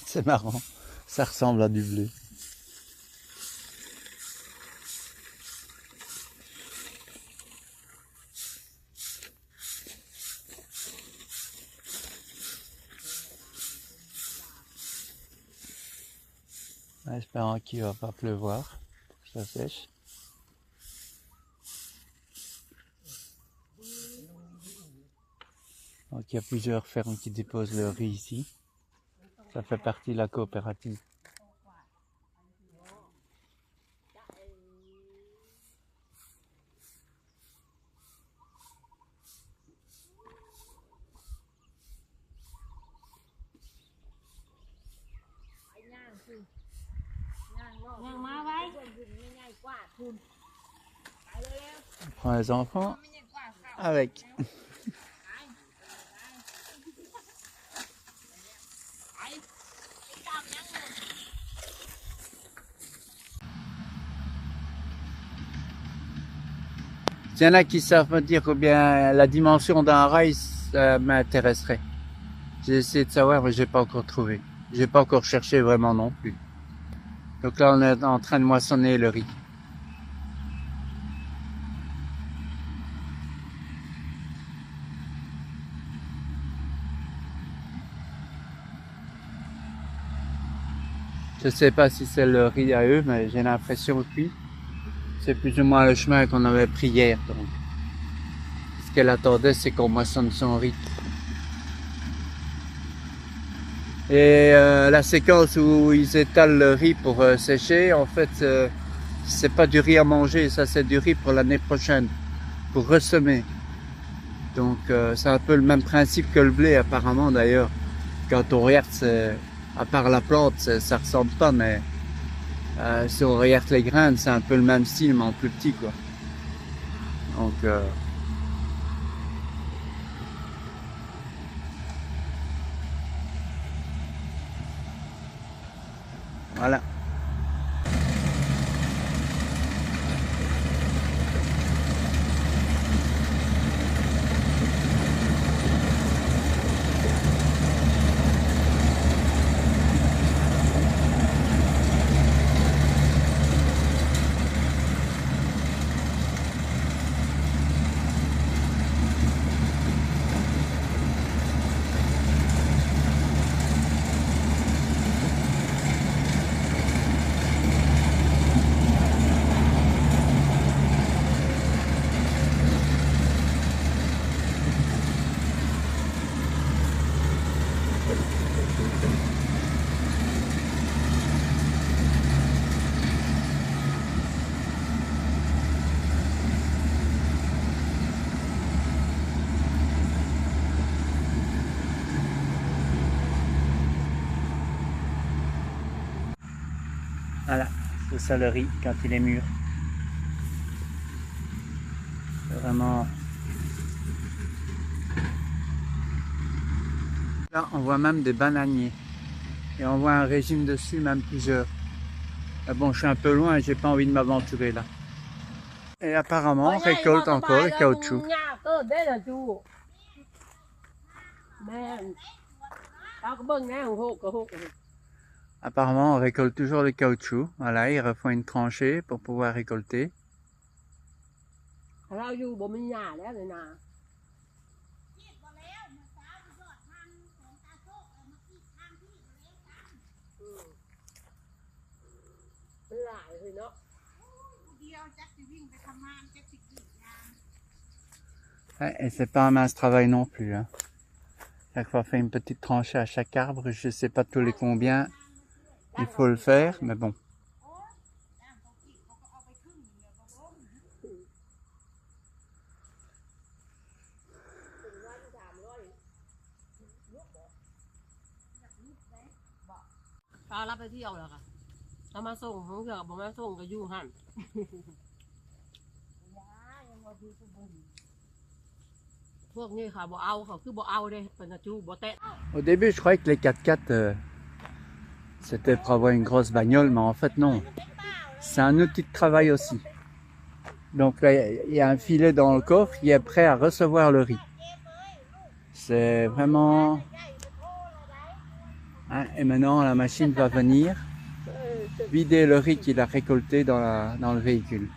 C'est marrant, ça ressemble à du blé. En espérant qu'il va pas pleuvoir, pour que ça sèche. Donc il y a plusieurs fermes qui déposent leur riz ici. Ça fait partie de la coopérative. On prend les enfants avec. Il y en a qui savent me dire combien la dimension d'un rail, ça m'intéresserait. J'ai essayé de savoir, mais j'ai pas encore trouvé. J'ai pas encore cherché vraiment non plus. Donc là, on est en train de moissonner le riz. Je sais pas si c'est le riz à eux, mais j'ai l'impression que oui. C'est plus ou moins le chemin qu'on avait pris hier, donc. Ce qu'elle attendait, c'est qu'on moissonne son riz. Et la séquence où ils étalent le riz pour sécher, en fait, c'est pas du riz à manger, ça c'est du riz pour l'année prochaine, pour ressemer. Donc c'est un peu le même principe que le blé apparemment d'ailleurs. Quand on regarde, à part la plante, ça ressemble pas, mais si on regarde les graines, c'est un peu le même style, mais en plus petit quoi. Donc voilà. Voilà, c'est ça le riz quand il est mûr. C'est vraiment... Là, on voit même des bananiers. Et on voit un régime dessus, même plusieurs. Mais bon, je suis un peu loin et j'ai pas envie de m'aventurer là. Et apparemment, on récolte encore le caoutchouc. Apparemment, on récolte toujours le caoutchouc. Voilà, ils refont une tranchée pour pouvoir récolter. Ouais, et c'est pas un mince travail non plus. Hein. Chaque fois, on fait une petite tranchée à chaque arbre. Je sais pas tous les combien il faut le faire, mais bon. พวกนี้ค่ะบ่เอาเขาคือบ่เอาเด้เป็นจูบ่แตะ Au début, je croyais que les 4x4, c'était pour avoir une grosse bagnole, mais en fait, non. C'est un outil de travail aussi. Donc là, il y a un filet dans le coffre qui est prêt à recevoir le riz. C'est vraiment... Hein, et maintenant, la machine va venir vider le riz qu'il a récolté dans le véhicule.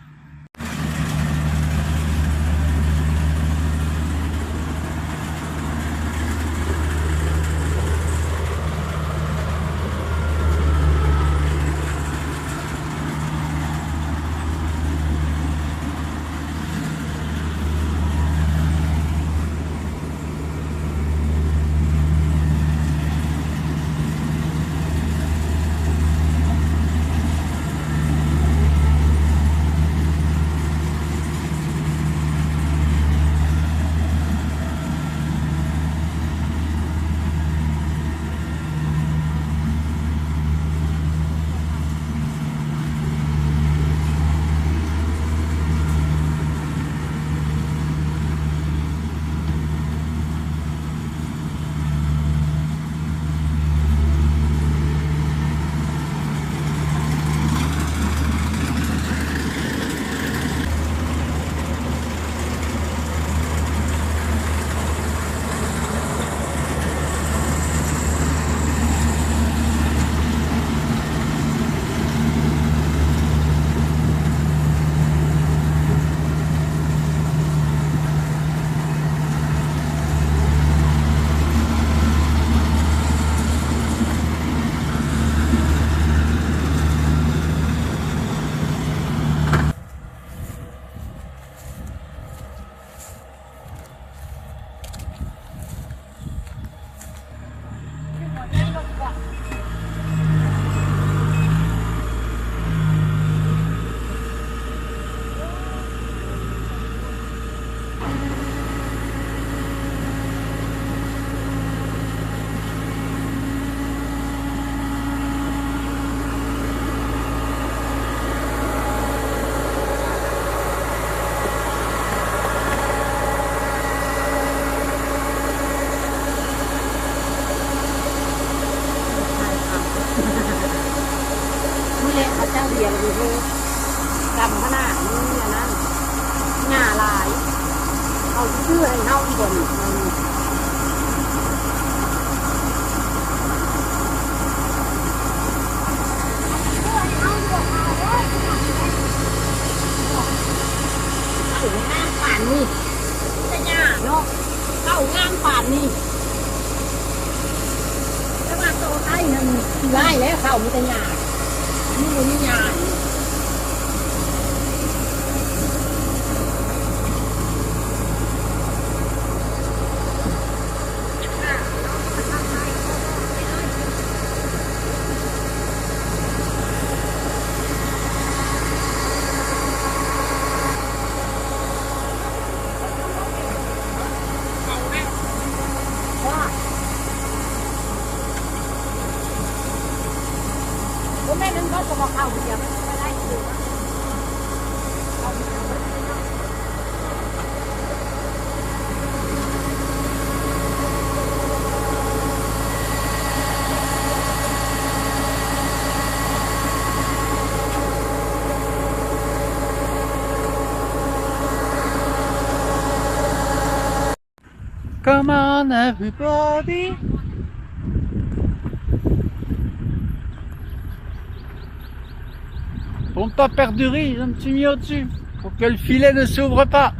Lai lẽ không người ta nhà nhưng mà như nhà hôm nay đừng có cho vào khẩu giờ phải lấy được Come on, everybody! Pour ne pas perdre du riz, je me suis mis au-dessus pour que le filet ne s'ouvre pas.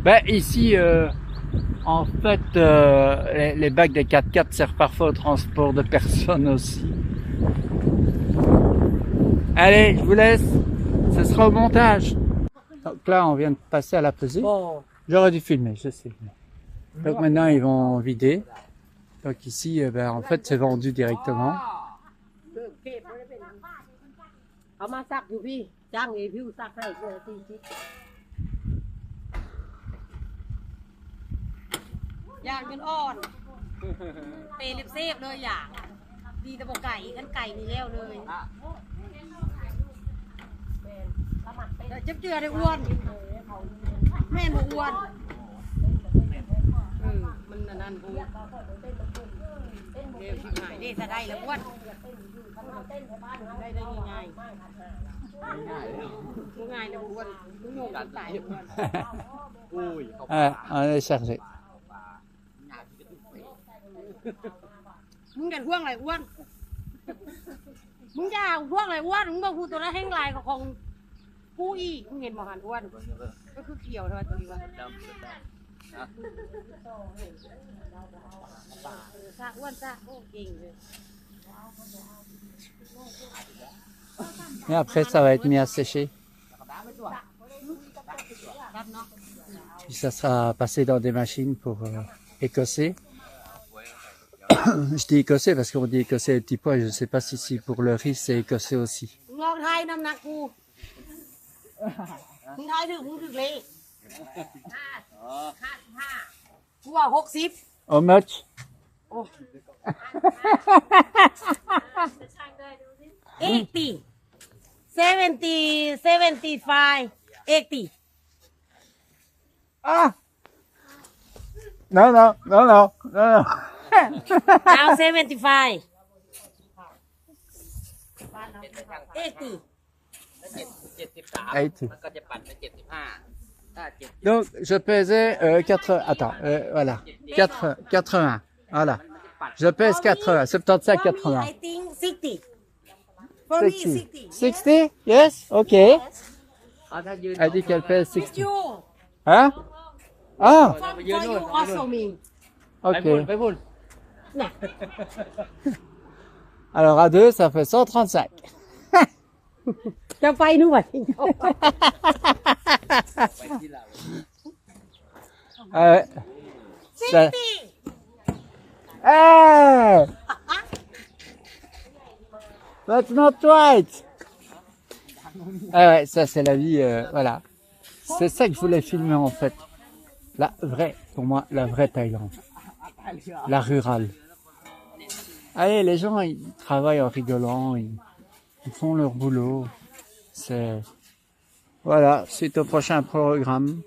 Ben ici, en fait, les bacs des 4x4 servent parfois au transport de personnes aussi. Allez, je vous laisse. Ce sera au montage. Donc là, on vient de passer à la pesée. J'aurais dû filmer, je sais. Donc maintenant, ils vont vider. Donc ici, ben, en fait, c'est vendu directement. เอามาซักอยู่พี่จ้างเอพิวซักให้เพื่อตีชิย่างจนอ่อนเปรียบเซฟเลยอย่างดีแต่บอกไก่กันไก่นี่แล้วเลย จับเจือได้อ้วนแม่บ่อ้วนมันนั่นกูเดี๋ยวชิบหายนี่ถ้าได้แล้วอ้วนได้ง่ายง่ายเลยอ้วนมึงงงตายอ้วน On est chargé. มึงกันห่วงอะไรอ้วนมึงจะห่วงอะไรอ้วนมึงบอกกูตัวนั้นแห้งลายกับของกูอีมึงเห็นหมอหันอ้วนก็คือเกี่ยวเท่าตัวนี้วะซากอ้วนซากโอ้เก่งเลย Et après, ça va être mis à sécher. Puis ça sera passé dans des machines pour écosser. Je dis écosser parce qu'on dit écosser les petits pois. Je ne sais pas si pour le riz c'est écossé aussi. ลองทายน้ำหนักกูมึงทายถึงมึงถึงเลยกูว่า60 How much? 80 70 75 80 Ah! Non, non, non, non, non, non. now 75 80 80. มันก็จะปั่นไป75ถ้า70 Donc, je pesais 80. Attends, voilà. 80. Voilà. Je pèse 80. 75, 80. I think 60 for me 60 60? Yes? Okay. ถ้ายืน Elle dit qu'elle pèse 60. you Hein? Ah! for you also me ไปพุ่น Ok. ไปพุ่น น่ะ Alors, à deux, ça fait 135. จะไปนู่น ไปที่เรา Ah ouais. Ça- Hey! That's not right! Ah ouais, ça c'est la vie, voilà. C'est ça que je voulais filmer en fait. La vraie, pour moi, la vraie Thaïlande. La rurale. Allez, les gens, ils travaillent en rigolant, ils font leur boulot. C'est... Voilà, suite au prochain programme.